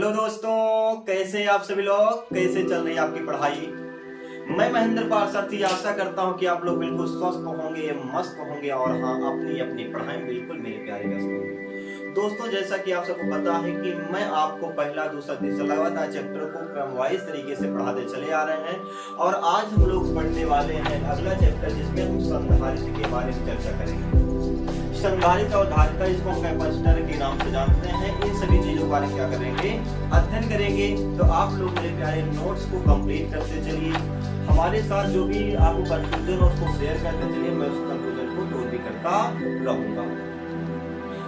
Hello दोस्तों, कैसे आप सभी लोग? कैसे चल रही है आपकी पढ़ाई? मैं महेंद्र पारसारथी आशा करता हूं कि आप लोग बिल्कुल स्वस्थ होंगे, मस्त होंगे और हाँ, अपनी अपनी पढ़ाई में बिल्कुल मेरे प्यारे व्यस्त होंगे। दोस्तों, जैसा कि आप सबको पता है कि मैं आपको पहला, दूसरा, तीसरा लगातार चैप्टर को क्रमवाइज तरीके से पढ़ाते चले आ रहे हैं और आज हम लोग पढ़ने वाले हैं अगला चैप्टर, जिसमें हम संधारित्र के बारे में चर्चा करेंगे। संधारित्र और धारिता, जिसको हम कैपेसिटर के नाम से जानते हैं, इन सभी चीजों के बारे में क्या करेंगे, अध्ययन करेंगे। तो आप लोग मेरे प्यारे नोट्स को कंप्लीट करते चलिए, हमारे साथ जो भी आपको कंफ्यूजन हो उसको शेयर करते चलिए, मैं उस कंफ्यूजन को दूर भी करता रहूंगा।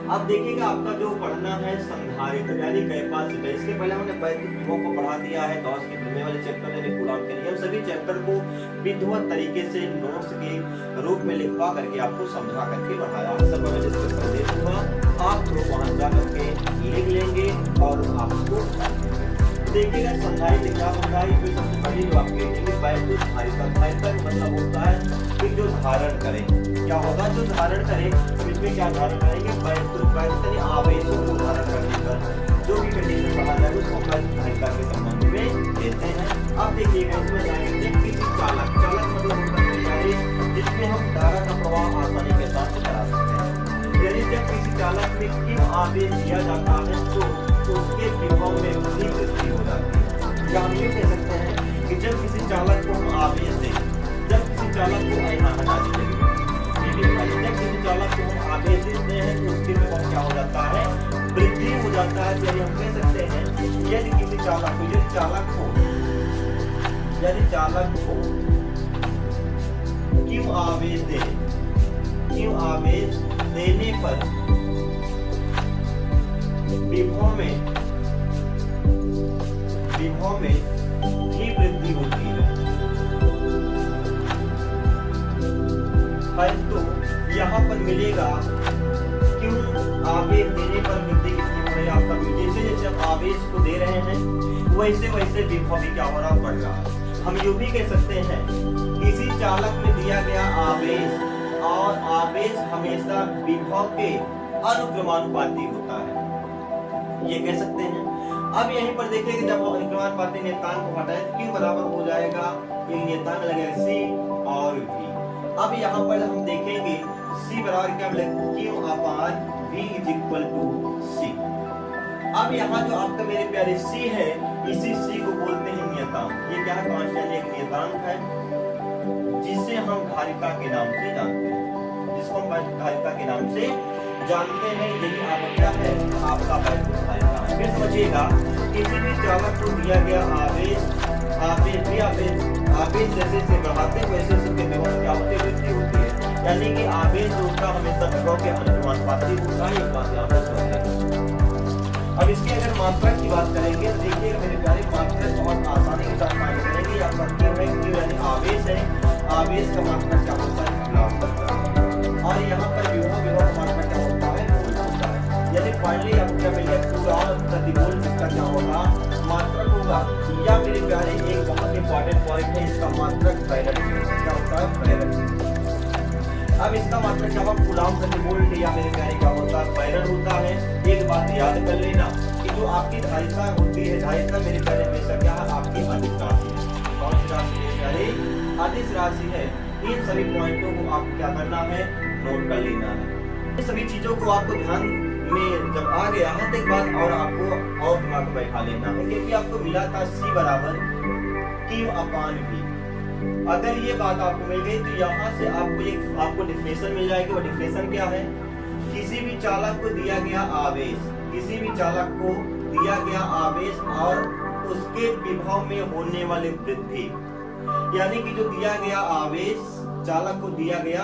अब देखिएगा, आपका जो पढ़ना है संधारित्र यानी कैपेसिटर, इसके पहले हमने वैद्युत विभव को पढ़ा दिया है गॉस के प्रमेय वाले चैप्टर यानी कूलॉम के लिए। हम सभी चैप्टर को विधिवत तरीके से नोट्स के रूप में लिखवा करके आपको समझा करके बढ़ाया। सब मैं डिस्कशन दे दूंगा, आप लोग वहां जा करके लिख लेंगे और आपको देखिएगा संधारित्र क्या होता है। तो सबसे पहले जो आपके वैद्युत धारिता मतलब होता है कि जो धारण करे, क्या होगा, जो धारण करे, इसमें क्या धारण करेंगे, वैद्युत आवेशों को धारण करने पर जो भी कंडीशन कहा जाए उसको वैद्युत धारिता के संबंध में देते हैं। अब देखिएगा, इसमें जाएंगे किसी चालक मतलब होता है जिसमें हम धारा का प्रवाह आसानी के साथ करा सकते हैं। यानी जब किसी चालक में किन आवेश दिया जाता है तो उसके विभव में वृद्धि हो जाती है। या हम ये कह सकते हैं कि जब किसी चालक को हम आवेश दें, जब किसी चालक को यहाँ हटा दीजिए, जब किसी चालक को हम आवेश देते हैं तो उसके विभव क्या हो जाता है, वृद्धि हो जाता है। यानी हम कह सकते हैं यदि किसी चालक को क्यों आवेश दे, क्यों आवेश देने पर विभव में ही वृद्धि होती है। परंतु यहाँ पर मिलेगा क्यों आवेश देने पर वृद्धि कितनी हो रही है आपका, जैसे जैसे आप आवेश को दे रहे हैं वैसे वैसे विभव भी क्या हो रहा, बढ़ रहा है। हम यूं भी कह सकते हैं किसी चालक में दिया गया आवेश और आवेश हमेशा विभव के अनुक्रमानुपाती होता है, ये कह सकते हैं। अब यहीं पर देखिए कि जब अनुक्रमानुपाती नियतांक को हटाएं तो Q बराबर हो जाएगा, ये नियतांक लगेगा C और V। अब यहाँ पर हम देखेंगे C बराबर क्या मिलेगा, Q upon V is equal to C। अब यहाँ जो आपका मेरे प्यारे C है, इसी C को बोलते हैं नियतांक। ये क्या है, कांस्टेंट एक नियतांक है जिसे हम धारिता के नाम से जानते हैं, जिसको हम धारिता के नाम से जानते हैं। यही आपका क्या है, आपका वैद्युत धारिता। फिर समझिएगा, किसी भी चालक को दिया गया आवेश जैसे से बढ़ाते हैं वैसे उसके विभव क्या होती है, वृद्धि होती है। यानी कि आवेश जो होता है हमेशा विभव के अनुक्रमानुपाती होता है, ये बात यहाँ पर समझ लेंगे। अब इसकी अगर मात्रा की बात करेंगे तो देखिए मेरे प्यारे, मात्रा बहुत आसानी के साथ मालूम करेंगे। यहाँ पर क्यों है, क्यों यानी आवेश है, आवेश का मात्रा क्या होता है, और यहाँ पर विभव का मात्रा क्या होता है, यानी फाइनली आपको क्या मिल गया, पूरा प्रतिबोल इसका क्या होगा, मात्रक होगा। या मेरे प्यारे एक बहुत इंपॉर्टेंट पॉइंट है, इसका मात्रक फैरड क्या होता है, फैरड। अब इसका मात्रक क्या होगा, कूलॉम प्रतिबोल, या मेरे प्यारे क्या होता है, फैरड होता है। एक बात याद कर लेना कि जो आपकी धारिता होती है, धारिता मेरे प्यारे हमेशा क्या है, आपकी अदिश राशि है। कौन सी राशि मेरे प्यारे, अदिश राशि है। इन सभी पॉइंटों को आपको क्या करना है, नोट कर लेना है। इन सभी चीजों को आपको ध्यान में जब आ गया है तो एक बात और आपको और दिमाग में बैठा लेना है, क्योंकि आपको मिला था C बराबर Q अपान V। अगर ये बात आपको मिल गई तो यहाँ से आपको डिफिनेशन मिल जाएगी। वो डिफिनेशन क्या है, किसी भी चालक को दिया गया आवेश, किसी भी चालक को दिया गया आवेश और उसके विभव में होने वाली वृद्धि, यानी कि जो दिया गया आवेश, चालक को दिया गया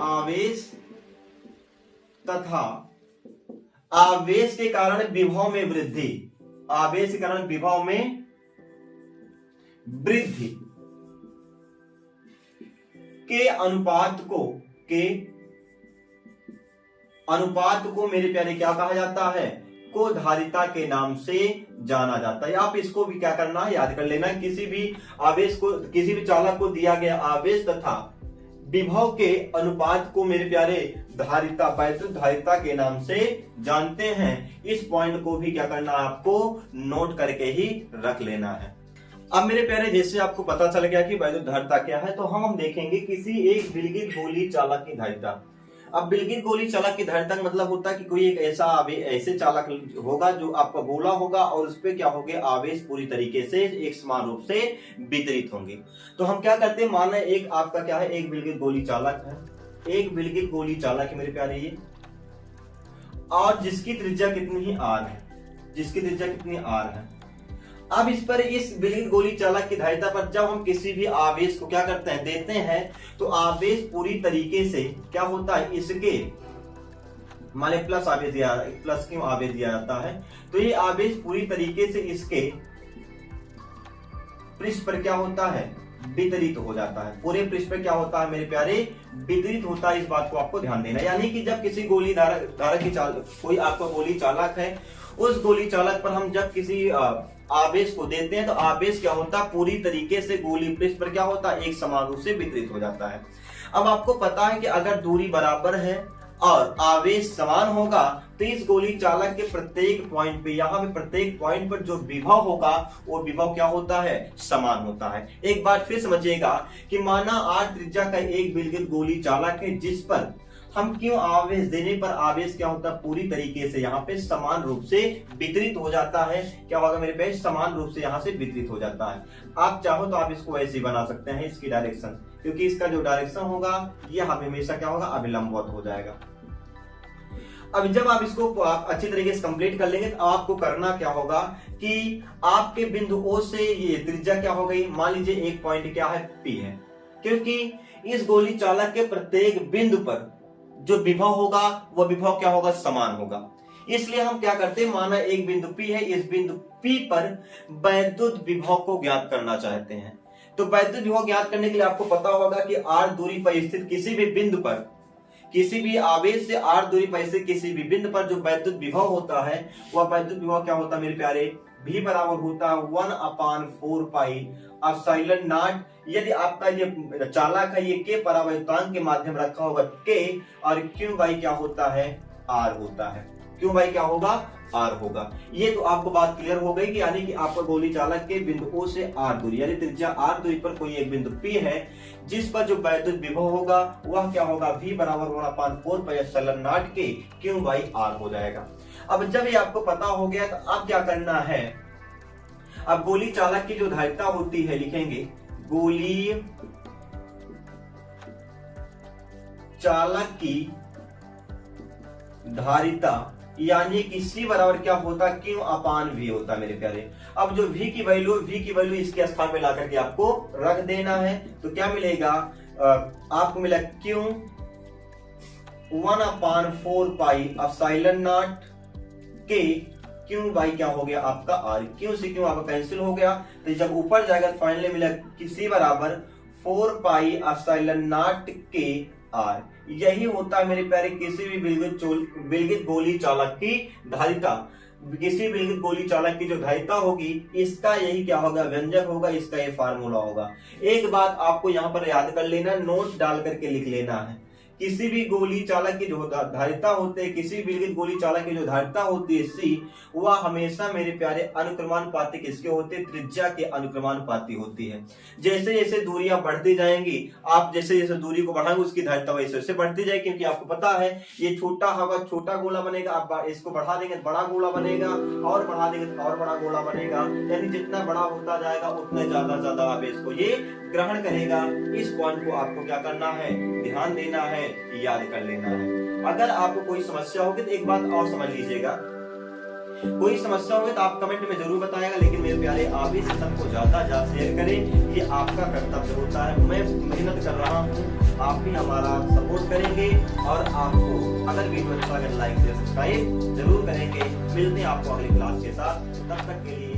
आवेश तथा आवेश के कारण विभव में वृद्धि, आवेश के कारण विभव में वृद्धि के अनुपात को मेरे प्यारे क्या कहा जाता है, को धारिता के नाम से जाना जाता है। आप इसको भी क्या करना है, याद कर लेना। किसी भी आवेश को, किसी भी चालक को दिया गया आवेश तथा विभव के अनुपात को मेरे प्यारे धारिता, वैद्युत धारिता के नाम से जानते हैं। इस पॉइंट को भी क्या करना है, आपको नोट करके ही रख लेना है। अब मेरे प्यारे जैसे आपको पता चल गया कि वैद्युत धारिता क्या है, तो हम देखेंगे किसी एक विलगित गोली चालक की धारिता। अब विलगित गोली चालक की धारिता का मतलब होता है कि कोई एक ऐसे चालक होगा जो आपका गोला होगा और उस पर क्या होगा, आवेश पूरी तरीके से एक समान रूप से वितरित होंगे। तो हम क्या करते हैं, माना एक आपका क्या है, एक विलगित गोली चालक है, एक विलगित गोली चालक है मेरे प्यारे ये, और जिसकी त्रिज्या कितनी है, आर है, जिसकी त्रिज्या कितनी आर है। अब इस पर, इस विलगित गोली चालक की धारिता पर जब हम किसी भी आवेश को क्या करते हैं, देते हैं, तो आवेश पूरी तरीके से क्या होता है, इसके मान लीजिए प्लस आवेश दिया, प्लस क्यों आवेश दिया जाता है, तो ये आवेश पूरी तरीके से इसके पृष्ठ पर क्या होता है, वितरित हो जाता है। पूरे पृष्ठ पर क्या होता है मेरे प्यारे, वितरित होता है। इस बात को आपको ध्यान देना, यानी कि जब किसी गोली धारक की कोई आपका गोली चालक है, उस गोली चालक पर हम जब किसी आवेश को देते हैं तो आवेश क्या होता है, पूरी तरीके से गोली पृष्ठ पर क्या होता है, एक समान रूप से वितरित हो जाता है। अब आपको पता है कि अगर दूरी बराबर है और आवेश समान होगा तो इस गोली चालक के प्रत्येक पॉइंट पे, यहाँ पे प्रत्येक पॉइंट पर जो विभव होगा वो विभव क्या होता है, समान होता है। एक बार फिर समझिएगा कि माना आर त्रिज्या का एक विलगित गोली चालक है, जिस पर हम क्यों आवेश देने पर आवेश क्या होता है, पूरी तरीके से यहाँ पे समान रूप से वितरित हो जाता है। क्या होगा मेरे पे, समान रूप से यहाँ से वितरित हो जाता है। आप चाहो तो आप इसको ऐसे ही बना सकते हैं, इसकी डायरेक्शन, क्योंकि इसका जो डायरेक्शन होगा ये हमेशा क्या होगा, अभिलंबवत हो जाएगा। अब जब आप इसको अच्छी तरीके से कंप्लीट कर लेंगे तो आपको करना क्या होगा कि आपके बिंदु O से ये त्रिज्या क्या हो गई, मान लीजिए एक पॉइंट क्या है, P है, क्योंकि इस गोली चालक के प्रत्येक बिंदु पर जो विभव होगा वह विभव क्या होगा, समान होगा। इसलिए हम क्या करते हैं, माना एक बिंदु P है, इस बिंदु P पर वैद्युत विभव को ज्ञात करना चाहते हैं। तो वैद्युत विभव ज्ञात करने के लिए आपको पता होगा कि r दूरी पर स्थित किसी भी बिंदु पर, किसी भी आवेश से r दूरी पर स्थित किसी भी बिंदु पर जो वैद्युत विभव होता है, वह वैद्युत विभव क्या होता है मेरे प्यारे, V बराबर होता है 1/4 पाई एप्सिलॉन नॉट। यदि आपका ये चालक है, ये के परावर्तनांक के माध्यम रखा होगा K, और Q बाई क्या होता है, R होता है। Q बाई क्या होगा, R होगा। ये तो आपको बात क्लियर हो गई कि यानी कि आपका गोली चालक के बिंदु O से R दूरी, यानी त्रिज्या R दूरी पर कोई एक बिंदु P है, जिस पर जो वैद्युत विभव होगा वह क्या होगा, V बराबर 1/4 पाई एप्सिलॉन नॉट के Q बाई R हो जाएगा। अब जब ये आपको पता हो गया तो अब क्या करना है, अब गोली चालक की जो धारिता होती है, लिखेंगे गोली चालक की धारिता, यानी कि C बराबर क्या होता है, Q/V होता है मेरे प्यारे। अब जो V की वैल्यू इसके स्थान पे ला करके आपको रख देना है, तो क्या मिलेगा, आपको मिला Q 1/4 पाई एप्सिलॉन नॉट के Q बाई क्या हो गया आपका R। Q से Q आपका कैंसिल हो गया, तो जब ऊपर जाएगा तो फाइनली मिला कि C बराबर 4 पाई एप्सिलॉन नॉट के R। यही होता है मेरे प्यारे किसी भी विलगित गोली चालक की धारिता। किसी विलगित गोली चालक की जो धारिता होगी, इसका यही क्या होगा, व्यंजक होगा, इसका ये फार्मूला होगा। एक बात आपको यहाँ पर याद कर लेना, नोट डाल करके लिख लेना है, किसी भी गोली चालक की जो धारिता होती है, किसी विलगित गोली चालक की जो धारिता होती है C, वह हमेशा मेरे प्यारे अनुक्रमानुपाती किसके होते हैं, त्रिज्या के अनुक्रमानुपाती होती है। जैसे जैसे दूरियां बढ़ती जाएंगी, आप जैसे जैसे दूरी को बढ़ाएंगे उसकी धारिता वैसे वैसे बढ़ती जाएगी, क्योंकि आपको पता है ये छोटा हवा छोटा गोला बनेगा, आप इसको बढ़ा देंगे तो बड़ा गोला बनेगा, और बढ़ा देंगे तो और बड़ा गोला बनेगा, यानी जितना बड़ा होता जाएगा उतना ज्यादा आवेश को ये ग्रहण करेगा। इस पॉइंट को आपको क्या करना है, ध्यान देना है, याद कर लेना है। अगर आपको कोई समस्या होगी तो एक बात और समझ लीजिएगा, कोई समस्या होगी तो आप कमेंट में जरूर बताएगा, लेकिन मेरे प्यारे आप इस सेशन को ज्यादा शेयर करें, ये आपका कर्तव्य होता है। मैं मेहनत कर रहा हूँ, आप भी हमारा सपोर्ट करेंगे, और आपको अगर वीडियो अच्छा लगे लाइक शेयर सब्सक्राइब जरूर करेंगे। मिलते हैं आपको अगली क्लास के साथ, तब तक के लिए